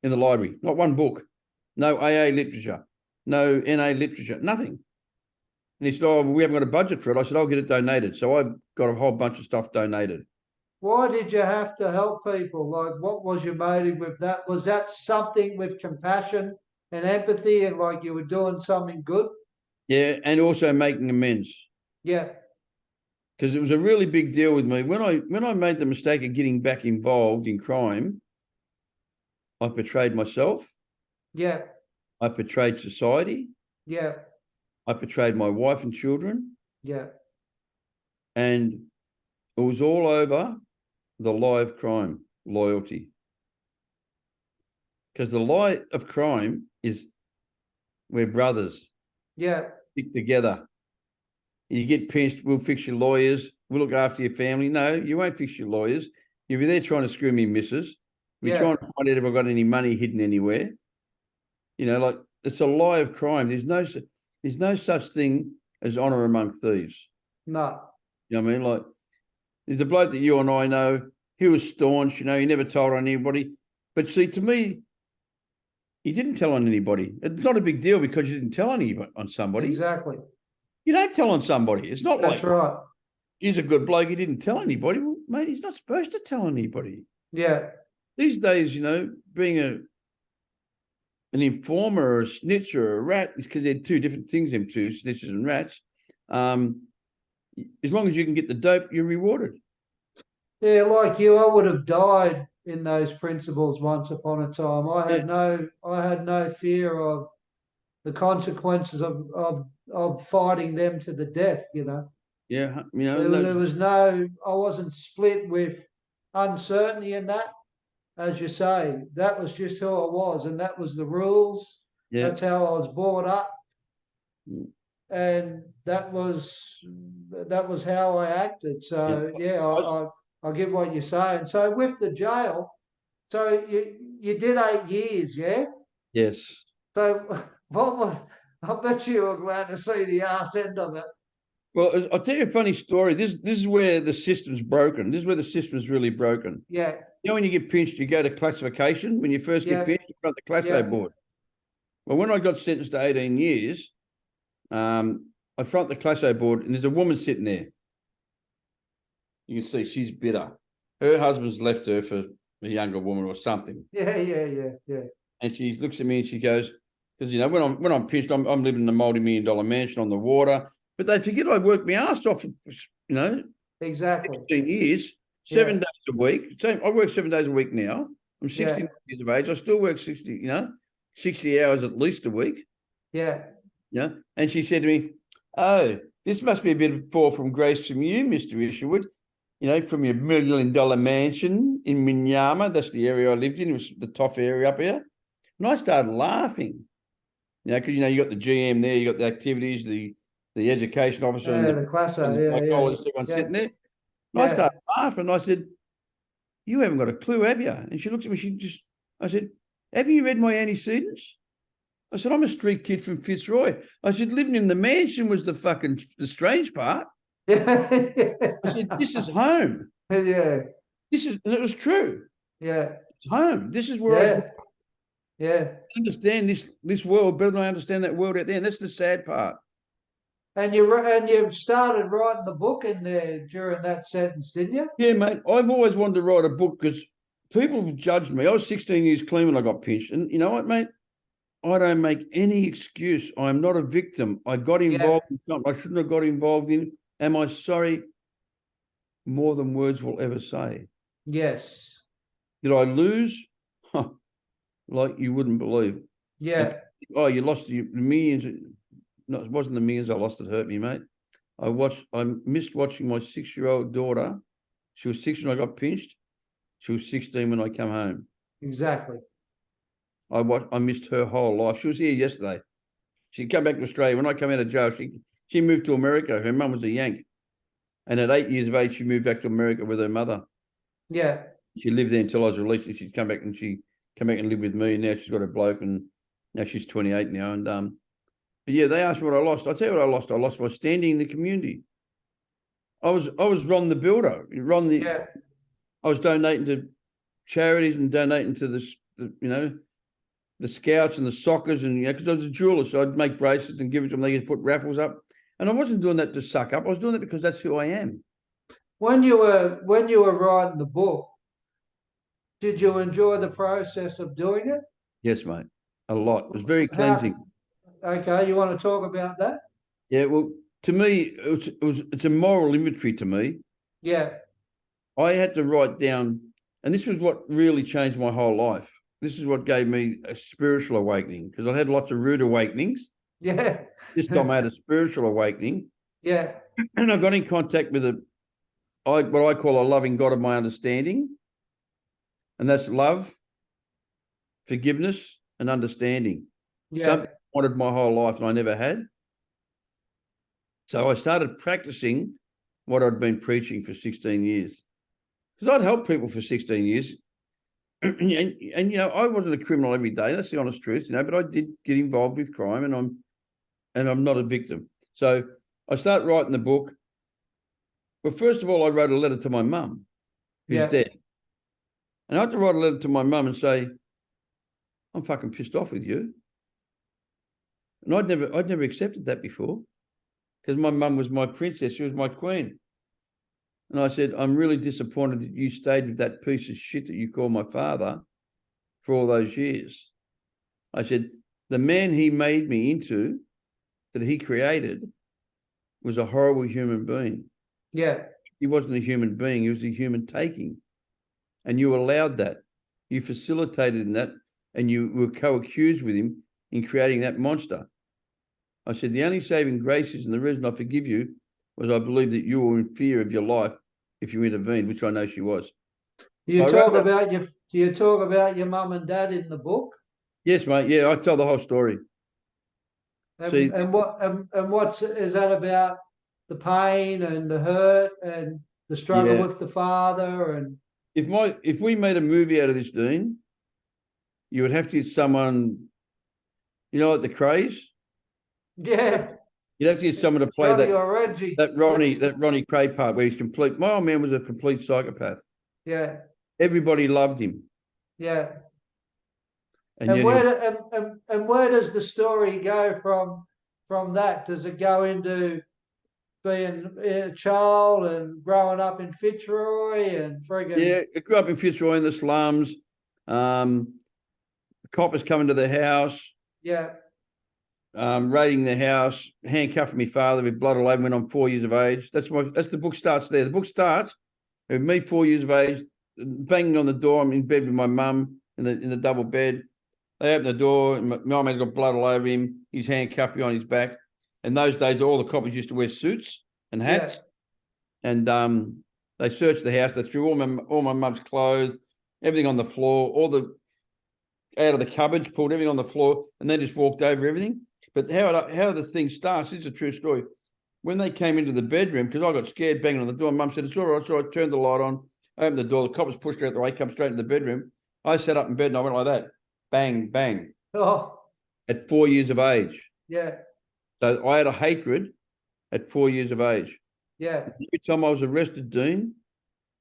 in the library. Not one book. No AA literature. No NA literature. Nothing." And he said, "Oh, well, we haven't got a budget for it." I said, "I'll get it donated." So I got a whole bunch of stuff donated. Why did you have to help people? Like, what was your motive with that? Was that something with compassion and empathy and like you were doing something good? Yeah, and also making amends. Yeah. Because it was a really big deal with me. When I made the mistake of getting back involved in crime, I betrayed myself. Yeah. I betrayed society. Yeah. I betrayed my wife and children. Yeah. And it was all over the lie of crime, loyalty. Because the lie of crime is we're brothers. Yeah. Stick together. You get pinched, we'll fix your lawyers, we'll look after your family. No, you won't fix your lawyers. You'll be there trying to screw me, missus. We're Yeah. trying to find out if I've got any money hidden anywhere. You know, like it's a lie of crime. There's no such thing as honour among thieves. No. You know what I mean? Like there's a bloke that you and I know. He was staunch. You know, he never told on anybody. But see, to me, he didn't tell on anybody. It's not a big deal because you didn't tell on somebody. Exactly. You don't tell on somebody. It's not That's like right. he's a good bloke. He didn't tell anybody. Well, mate, he's not supposed to tell anybody. Yeah. These days, you know, being an informer or a snitch or a rat, because they're two different things, them two, snitches and rats. As long as you can get the dope, you're rewarded. Yeah, like you, I would have died in those principles once upon a time. Yeah, I had no fear of the consequences of fighting them to the death, you know. yeah, you know, There was no, I wasn't split with uncertainty in that, as you say. That was just who I was, and that was the rules. yeah, That's how I was brought up, mm, and that was how I acted. yeah. So yeah, I get what you're saying. So with the jail, so you did 8 years, yeah? Yes. So what was, I bet you were glad to see the arse end of it. Well, I'll tell you a funny story. This is where the system's broken. This is where the system's really broken. Yeah, You know, when you get pinched, you go to classification. When you first get yeah, pinched, you front the classo yeah, board. Well, when I got sentenced to 18 years, I front the classo board and there's a woman sitting there. You can see she's bitter. Her husband's left her for a younger woman or something. yeah. And she looks at me and she goes, because you know, when I'm pinched, I'm living in a multi-million-dollar mansion on the water. But they forget I worked my ass off, you know, Exactly. 16 years, Yeah, 7 days a week. So I work 7 days a week now. I'm 60 yeah, years of age. I still work 60, you know, 60 hours at least a week. yeah. Yeah. And she said to me, "Oh, this must be a bit of fall from grace from you, Mr. Isherwood. You know, from your $1 million mansion in Minyama. That's the area I lived in. It was the top area up here." And I started laughing. You know, because you know, you got the GM there, you got the activities, the education officer Yeah, the class and A, the psychologist, everyone yeah, sitting there. And I yeah. started laughing. I said, "You haven't got a clue, have you?" And she looks at me, I said, "Have you read my antecedents?" I said, "I'm a street kid from Fitzroy." I said, "Living in the mansion was the strange part." I said, "This is home. Yeah, And it was true. yeah, It's home. This is where I yeah, yeah. understand this world better than I understand that world out there." And that's the sad part. And you started writing the book in there during that sentence, didn't you? Yeah, mate. I've always wanted to write a book because people have judged me. I was 16 years clean when I got pinched. And you know what, mate? I don't make any excuse. I'm not a victim. I got Yeah, involved in something I shouldn't have got involved in. Am I sorry? More than words will ever say. yes, Did I lose? Huh, like you wouldn't believe. And yeah, oh, you lost your millions. No, it wasn't the millions I lost that hurt me, mate. I missed watching my 6-year-old daughter. She was 6 when I got pinched. She was 16 when I come home. exactly. I missed her whole life. She was here yesterday. She'd come back to Australia. When I come out of jail, she moved to America. Her mum was a Yank. And at 8 years of age, she moved back to America with her mother. Yeah, She lived there until I was released, and she'd come back and live with me. And now she's got a bloke, and now she's 28 now. And but yeah, they asked me what I lost. I tell you what I lost. I lost my standing in the community. I was Ron the Builder. yeah, I was donating to charities and donating to the scouts and the soccers, and because I was a jeweler, so I'd make bracelets and give it to them. They could put raffles up, and I wasn't doing that to suck up. I was doing it because that's who I am. When you were writing the book, did you enjoy the process of doing it? Yes, mate, a lot. It was very How? cleansing. Okay, you want to talk about that? Yeah, well, to me, it's a moral inventory to me. Yeah, I had to write down, and this was what really changed my whole life. This is what gave me a spiritual awakening, because I had lots of rude awakenings. yeah, This time I had a spiritual awakening, yeah, and I got in contact with what I call a loving God of my understanding, and that's love, forgiveness, and understanding. yeah, Something I wanted my whole life and I never had. So I started practicing what I'd been preaching for 16 years. Because I'd helped people for 16 years. and I wasn't a criminal every day. That's the honest truth, but I did get involved with crime, and I'm not a victim. So I start writing the book. Well, first of all, I wrote a letter to my mum, who's dead. And I had to write a letter to my mum and say, I'm fucking pissed off with you. And I'd never accepted that before, because my mum was my princess. She was my queen. And I said, I'm really disappointed that you stayed with that piece of shit that you call my father for all those years. I said, the man he made me into, that he created, was a horrible human being. Yeah. He wasn't a human being. He was a human taking. And you allowed that. You facilitated in that, and you were co-accused with him in creating that monster. I said, the only saving grace is, and the reason I forgive you, was I believe that you were in fear of your life if you intervened, which I know she was. Do you talk about your mum and dad in the book? Yes, mate. Yeah, I tell the whole story. And what is that about? The pain and the hurt and the struggle with the father. And if we made a movie out of this, Dean, you would have to get someone, like the Craze. Yeah. You'd have to get someone to play Johnny or Reggie. that Ronnie Cray part where he's complete. My old man was a complete psychopath. Yeah. Everybody loved him. Yeah. And where does the story go from that? Does it go into being a child and growing up in Fitzroy and friggin'? Yeah, I grew up in Fitzroy in the slums. Coppers coming to the house. Yeah. Raiding the house, handcuffing my father with blood all over when I'm 4 years of age. That's the book starts there. The book starts with me 4 years of age, banging on the door. I'm in bed with my mum in the double bed. They open the door, and my man's got blood all over him. He's handcuffed behind his back. In those days, all the coppers used to wear suits and hats. Yeah. And they searched the house. They threw all my mum's clothes, everything on the floor, out of the cupboards, pulled everything on the floor, and then just walked over everything. But how the thing starts, this is a true story. When they came into the bedroom, because I got scared banging on the door, Mum said, it's all right, so I turned the light on, opened the door, the coppers pushed her out the way, come straight into the bedroom. I sat up in bed and I went like that. Bang, bang. Oh. At 4 years of age. Yeah. So I had a hatred at 4 years of age. Yeah. Every time I was arrested, Dean,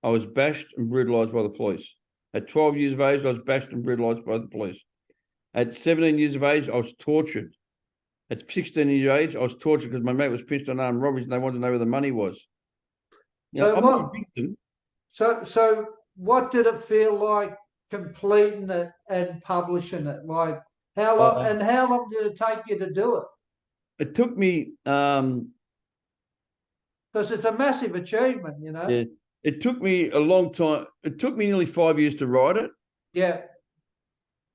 I was bashed and brutalised by the police. At 12 years of age, I was bashed and brutalised by the police. At 17 years of age, I was tortured. At 16 years of age, I was tortured because my mate was pinched on armed robberies and they wanted to know where the money was. I'm not a victim. So what did it feel like completing it and publishing it? Like how long did it take you to do it? It took me because it's a massive achievement, Yeah. It took me a long time. It took me nearly 5 years to write it. Yeah.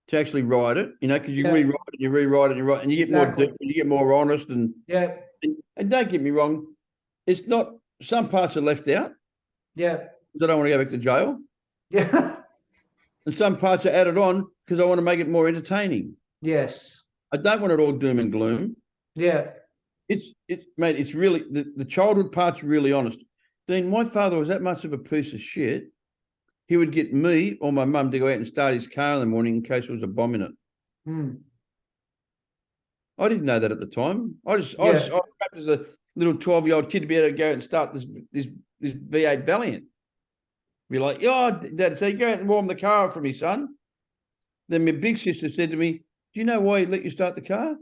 To actually write it, because you rewrite it, you rewrite it, and you get more deep, and you get more honest, and don't get me wrong, it's not, some parts are left out. Yeah. Because I don't want to go back to jail. Yeah. And some parts are added on because I want to make it more entertaining. Yes. I don't want it all doom and gloom. Yeah. Mate, it's really the childhood part's really honest. Dean, my father was that much of a piece of shit. He would get me or my mum to go out and start his car in the morning in case there was a bomb in it. I didn't know that at the time. I was trapped as a little 12-year-old kid to be able to go out and start this V8 Valiant. Be like, Dad, so you go out and warm the car up for me, son. Then my big sister said to me, do you know why he let you start the car?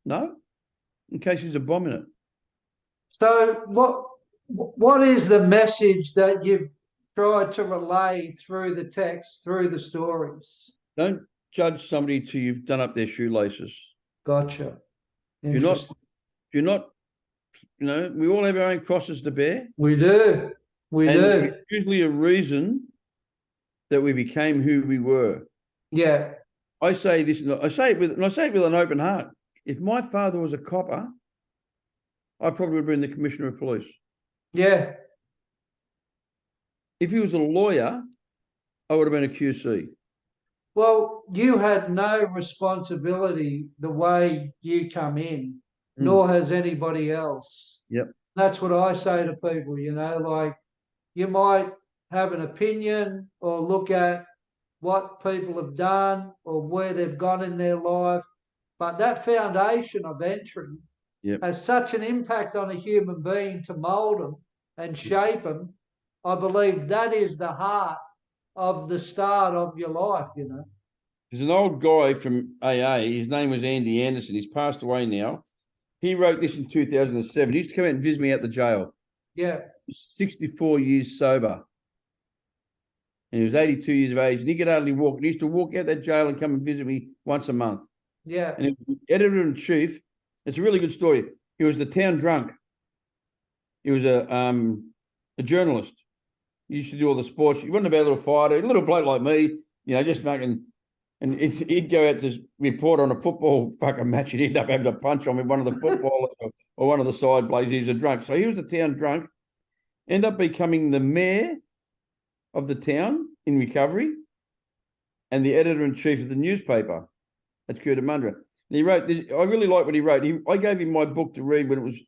No, in case there's a bomb in it. So what is the message that you've tried to relay through the text, through the stories? Don't judge somebody till you've done up their shoelaces. Gotcha. You're not, we all have our own crosses to bear. We do. There's usually a reason that we became who we were. Yeah. I say this, and I say it with an open heart. If my father was a copper, I probably would have been the commissioner of police. Yeah. If he was a lawyer, I would have been a QC. Well, you had no responsibility the way you come in, nor has anybody else. Yep. That's what I say to people, like you might have an opinion or look at what people have done or where they've gone in their life. But that foundation of entry Yep. has such an impact on a human being to mold them and shape them. I believe that is the heart of the start of your life, you know. There's an old guy from AA. His name was Andy Anderson. He's passed away now. He wrote this in 2007. He used to come out and visit me at the jail. Yeah. He's 64 years sober. And he was 82 years of age. And he could hardly walk. He used to walk out that jail and come and visit me once a month. Yeah. And he was the editor-in-chief. It's a really good story. He was the town drunk. He was a journalist. He used to do all the sports. He wasn't a bad little fighter, a little bloke like me, you know, just fucking. And he'd go out to report on a football fucking match. He'd end up having a punch on with one of the footballers or one of the side players. He was a drunk. So he was the town drunk. Ended up becoming the mayor of the town in recovery and the editor-in-chief of the newspaper at Cootamundra. And he wrote this. I really like what he wrote. I gave him my book to read when it was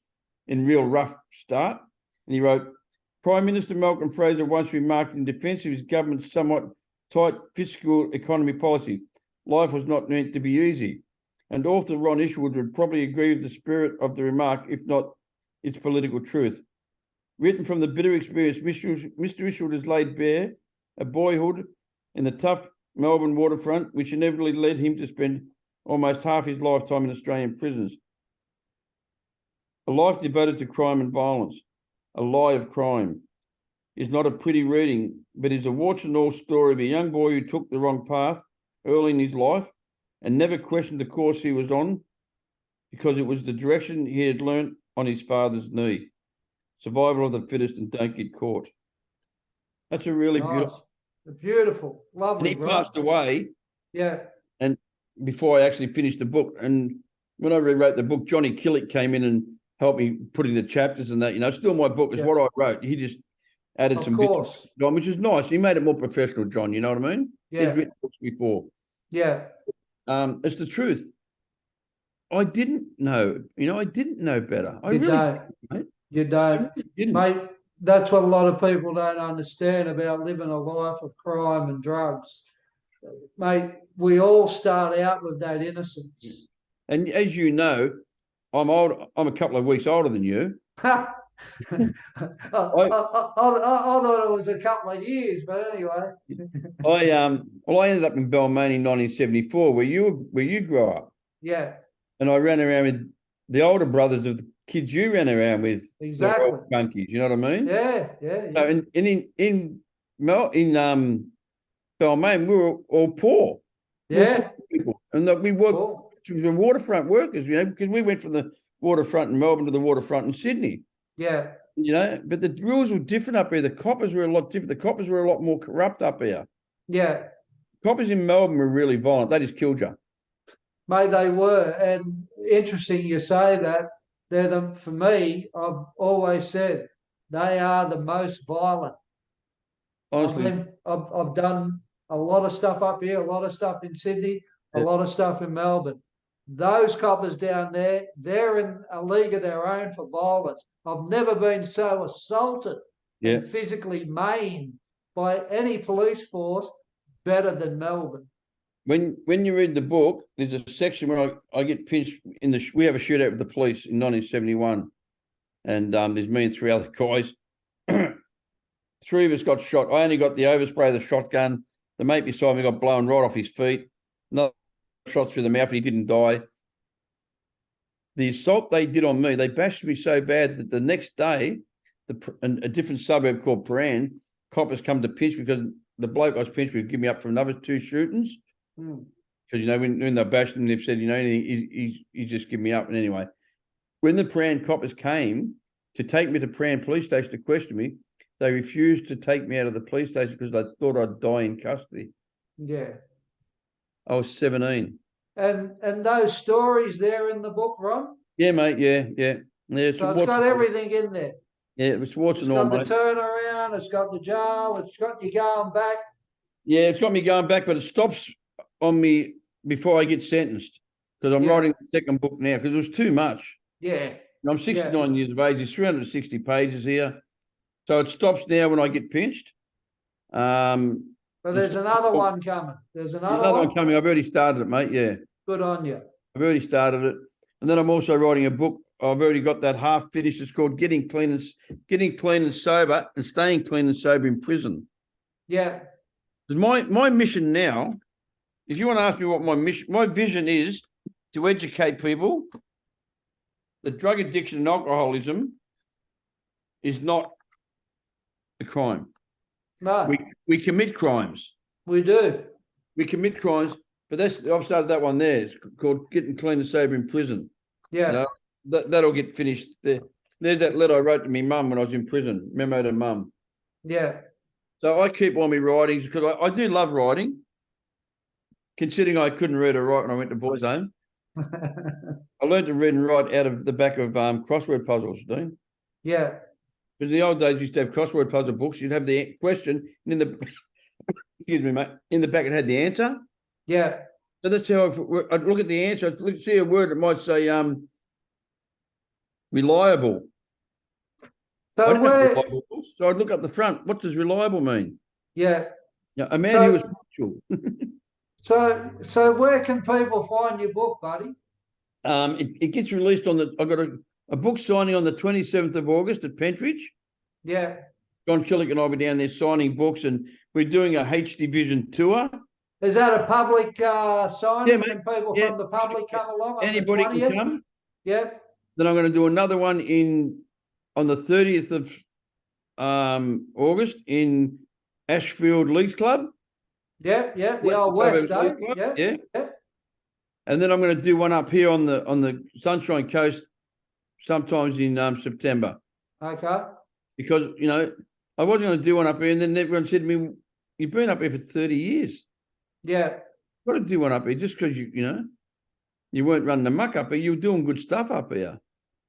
in real rough start. And he wrote, Prime Minister Malcolm Fraser once remarked in defence of his government's somewhat tight fiscal economy policy, life was not meant to be easy. And author Ron Isherwood would probably agree with the spirit of the remark, if not its political truth. Written from the bitter experience, Mr. Isherwood has laid bare a boyhood in the tough Melbourne waterfront, which inevitably led him to spend almost half his lifetime in Australian prisons. A life devoted to crime and violence, a lie of crime, is not a pretty reading, but is a warts and all story of a young boy who took the wrong path early in his life and never questioned the course he was on because it was the direction he had learnt on his father's knee. Survival of the fittest and don't get caught. That's a really beautiful, lovely. And he passed away. Yeah. And before I actually finished the book, and when I rewrote the book, Johnny Killick came in and helped me put in the chapters and that. You know, still my book is what I wrote. He just added some bits, which is nice. He made it more professional, John. You know what I mean? Yeah. He's written books before. Yeah. It's the truth. I didn't know. You know, I didn't know better. I really don't. didn't, mate. You don't, really didn't. Mate. That's what a lot of people don't understand about living a life of crime and drugs, mate. We all start out with that innocence. And as you know, I'm old. I'm a couple of weeks older than you. I thought it was a couple of years, but anyway. I ended up in Balmain in 1974, where you grew up. Yeah. And I ran around with the older brothers of the kids you ran around with. Exactly. Bunkies, you know what I mean? Yeah. So in Balmain, we were all poor. Yeah. Poor people. And that we worked the waterfront workers, you know, because we went from the waterfront in Melbourne to the waterfront in Sydney. Yeah. You know, but the rules were different up here. The coppers were a lot different. The coppers were a lot more corrupt up here. Yeah. Coppers in Melbourne were really violent. They just killed you. Mate, they were. And interesting you say that. For me, I've always said they are the most violent. Honestly. I've done a lot of stuff up here, a lot of stuff in Sydney, a lot of stuff in Melbourne. Those coppers down there, they're in a league of their own for violence. I've never been so assaulted and physically maimed by any police force better than Melbourne. When you read the book, there's a section where I get pinched we have a shootout with the police in 1971. And there's me and three other guys. Three of us got shot. I only got the overspray of the shotgun. The mate beside me got blown right off his feet. Another shot through the mouth, and he didn't die. The assault they did on me, they bashed me so bad that the next day, a different suburb called Paran, coppers come to pinch because the bloke I was pinched with give me up for another 2 shootings. Because, you know, when they bashed him, they've said, you know, he's just given me up. And anyway, when the Paran coppers came to take me to Paran police station to question me, they refused to take me out of the police station because they thought I'd die in custody. Yeah. I was 17. And those stories there in the book, Ron? Yeah, mate. Yeah. So it's got everything in there. Yeah, it's warts and all, mate. It's got the turnaround. It's got the jail. It's got you going back. Yeah, it's got me going back, but it stops on me before I get sentenced because I'm writing the second book now because it was too much. Yeah. I'm 69 years of age. There's 360 pages here. So it stops now when I get pinched. But there's another one coming. There's There's another another one. one coming. I've already started it, mate. Yeah, Good on you. I've already started it. And then I'm also writing a book. I've already got that half finished. It's called Getting Clean and Sober and Staying Clean and Sober in Prison. Yeah. My mission now, if you want to ask me what my vision is to educate people that drug addiction and alcoholism is not a crime. No, We commit crimes. we do. We commit crimes, but I've started that one there. It's called Getting Clean and Sober in Prison. Yeah. You know, that'll get finished. There's that letter I wrote to my mum when I was in prison, memo to mum. Yeah. So I keep all my writings because I do love writing, considering I couldn't read or write when I went to boys' home. I learned to read and write out of the back of crossword puzzles, Dean. Yeah. Because in the old days, you used to have crossword puzzle books. You'd have the question, and in the excuse me, mate, in the back it had the answer. Yeah. So that's how I'd look at the answer. I'd see a word that might say reliable. I So didn't have where? reliable books, so I'd look up the front. What does reliable mean? Yeah. Yeah, a man So- who was punctual. So where can people find your book, buddy? It gets released I've got a book signing on the 27th of August at Pentridge. Yeah. John Killick and I will be down there signing books, and we're doing a H Division tour. Is that a public signing? Yeah, mate. Can people Yeah. from the public come along on Anybody the can 20th? come. Yeah. Then I'm going to do another one on the 30th of August in Ashfield Leagues Club. Yeah. Yeah. The West old Suburbs West, eh? League Club, Yeah. yeah. Yeah. And then I'm going to do one up here on the Sunshine Coast sometimes in September, Okay. because I wasn't going to do one up here, and then everyone said to me, "You've been up here for 30 years. Yeah. You've got to do one up here just because you weren't running the muck up here. You were doing good stuff up here."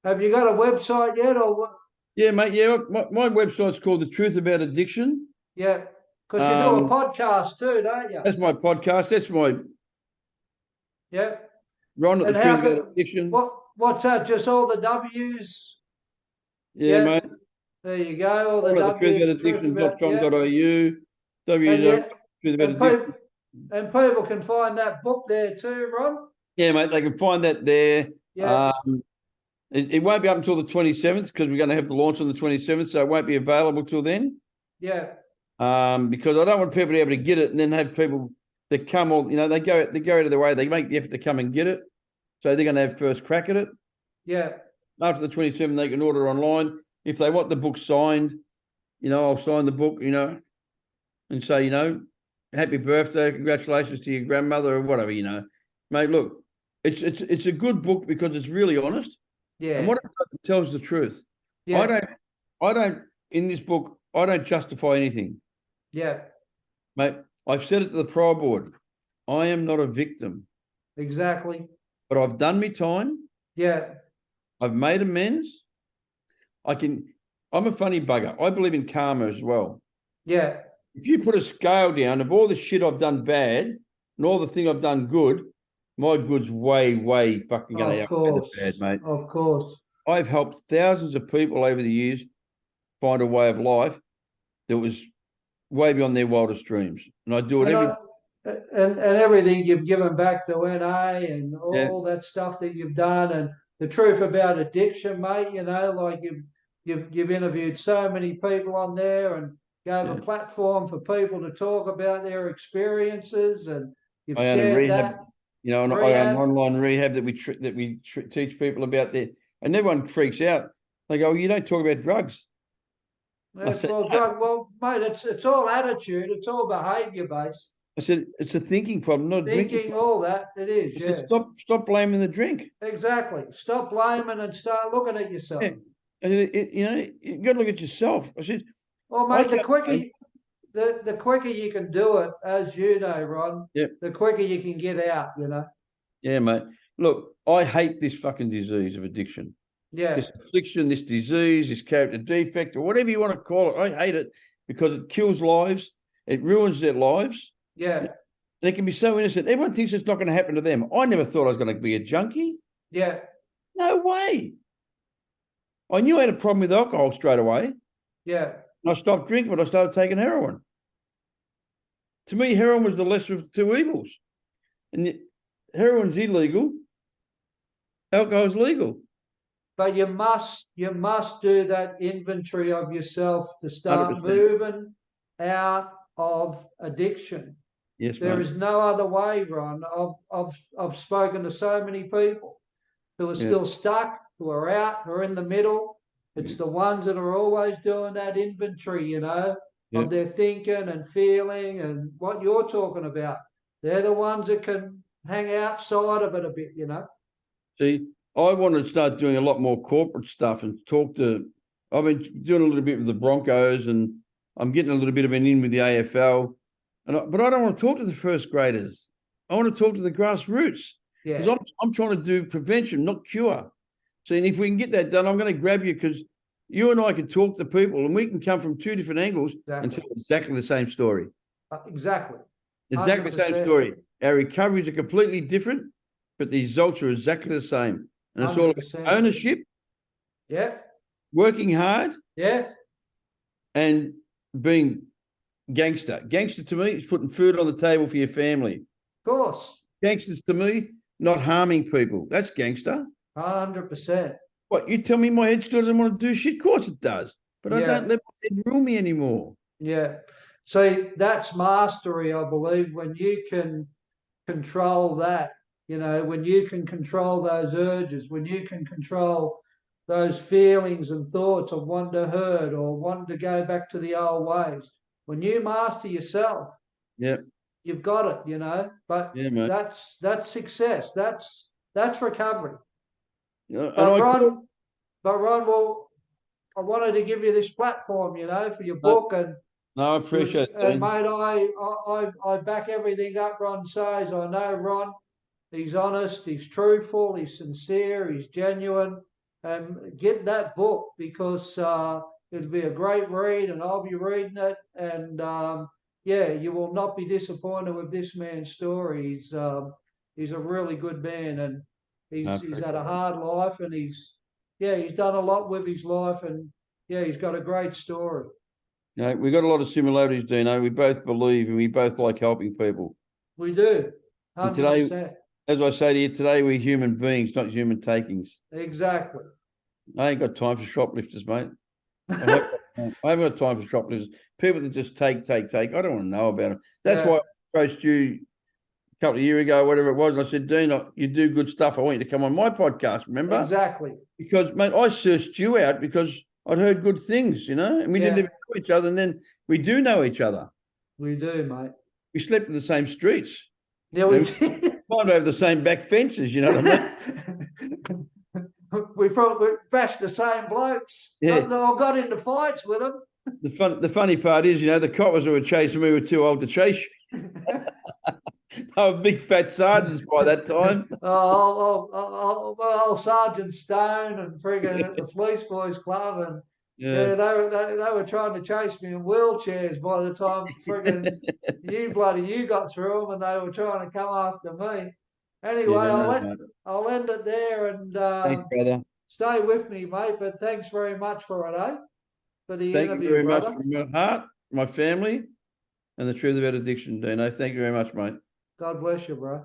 Have you got a website yet, or what? Yeah, mate. Yeah, my website's called The Truth About Addiction. Yeah. Because you do a Um, podcast too, don't you? That's my podcast. That's my Yeah. Ron at And The how Truth About Addiction. What's that? Just all the W's? Yeah, Yeah. mate. There you go. All the Ron at W's. thetruthabouladdiction.com.au. And www.truthabouladdiction. and people can find that book there too, Ron. Yeah, mate. They can find that there. Yeah. It won't be up until the 27th because we're going to have the launch on the 27th, so it won't be available till then. Yeah. Because I don't want people to be able to get it and then have people that come they go out of their way, they make the effort to come and get it. So they're going to have first crack at it. Yeah. After the 27th, they can order online. If they want the book signed, I'll sign the book, and say, happy birthday, congratulations to your grandmother or whatever, Mate, look, it's a good book because it's really honest. Yeah. And what it does, it tells the truth. Yeah. I don't in this book, I don't justify anything. Yeah. Mate, I've said it to the parole board. I am not a victim, Exactly. but I've done my time. Yeah. I've made amends. I'm a funny bugger. I believe in karma as well. Yeah. If you put a scale down of all the shit I've done bad and all the thing I've done good, my good's way, way fucking going to outweigh the bad, mate. Of course. I've helped thousands of people over the years find a way of life that was way beyond their wildest dreams. And I do it and everything you've given back to NA and all that stuff that you've done, and the truth about addiction, mate. Like you've interviewed so many people on there and gave a platform for people to talk about their experiences, and you've shared that. And I own online rehab that we teach people about there, and everyone freaks out. They go, "You don't talk about drugs." Well, mate, it's all attitude. It's all behaviour based. I said, "It's a thinking problem, not a drinking problem." All that it is. Yeah. Stop blaming the drink. Exactly. Stop blaming and start looking at yourself. Yeah. You got to look at yourself. I said, "Well, mate, the quicker you can do it, as you know, Ron, the quicker you can get out, Yeah, mate. Look, I hate this fucking disease of addiction. Yeah. This affliction, this disease, this character defect, or whatever you want to call it. I hate it because it kills lives. It ruins their lives. Yeah. They can be so innocent. Everyone thinks it's not going to happen to them. I never thought I was going to be a junkie. Yeah. No way. I knew I had a problem with alcohol straight away. Yeah. I stopped drinking, but I started taking heroin. To me, heroin was the lesser of the two evils. And heroin's illegal, alcohol's legal. But you must do that inventory of yourself to start 100%. moving out of addiction. Yes, There mate. is no other way, Ron. I've spoken to so many people who are still stuck, who are out, who are in the middle. It's the ones that are always doing that inventory, you know, of their thinking and feeling and what you're talking about. They're the ones that can hang outside of it a bit, you know. See, I want to start doing a lot more corporate stuff and I've been doing a little bit with the Broncos and I'm getting a little bit of an in with the AFL. But I don't want to talk to the first graders. I want to talk to the grassroots. Because I'm trying to do prevention, not cure. So, and if we can get that done, I'm going to grab you because you and I can talk to people and we can come from two different angles and tell exactly the same story. Exactly. Exactly the same story. Our recoveries are completely different, but the results are exactly the same. And it's all about ownership. Yeah. Working hard. Yeah. And being gangster. Gangster to me is putting food on the table for your family. Of course. Gangsters to me, not harming people. That's gangster. 100%. What, you tell me my head still doesn't want to do shit? Of course it does. But I don't let my head rule me anymore. Yeah. See, that's mastery, I believe, when you can control that, you know, when you can control those urges, when you can control those feelings and thoughts of wanting to hurt or wanting to go back to the old ways. When you master yourself, you've got it, you know. But that's success. That's recovery. But Ron, well, I wanted to give you this platform, you know, for your book and. No, I appreciate it. And mate, I back everything up Ron says. I know Ron, he's honest, he's truthful, he's sincere, he's genuine. Get that book because it'll be a great read and I'll be reading it. And you will not be disappointed with this man's story. He's a really good man and he's had a hard life and he's done a lot with his life and he's got a great story. You know, we've got a lot of similarities, Dino. We both believe and we both like helping people. We do. 100%. And today, as I say to you, today we're human beings, not human takings. Exactly. I ain't got time for shoplifters, mate. I haven't got time for shoplifters. People that just take. I don't want to know about them. That's why I approached you a couple of years ago, whatever it was. And I said, Dino, you do good stuff. I want you to come on my podcast, remember? Exactly. Because, mate, I searched you out because I'd heard good things, you know, and we didn't even know each other. And then we do know each other. We do, mate. We slept in the same streets. Yeah, we did. Climbed over the same back fences, you know what I mean? we bashed the same blokes. I got into fights with them. The funny part is, you know, the coppers who were chasing me were too old to chase you. They were big fat sergeants by that time. Sergeant Stone and friggin' at the Police Boys Club and they were trying to chase me in wheelchairs by the time friggin' you got through them and they were trying to come after me. Anyway, I'll end it there and thanks, brother. Stay with me, mate. But thanks very much for it, eh? For the interview, interview, very brother. much from my heart, my family, and the truth about addiction, Dino. Thank you very much, mate. God bless you, bro.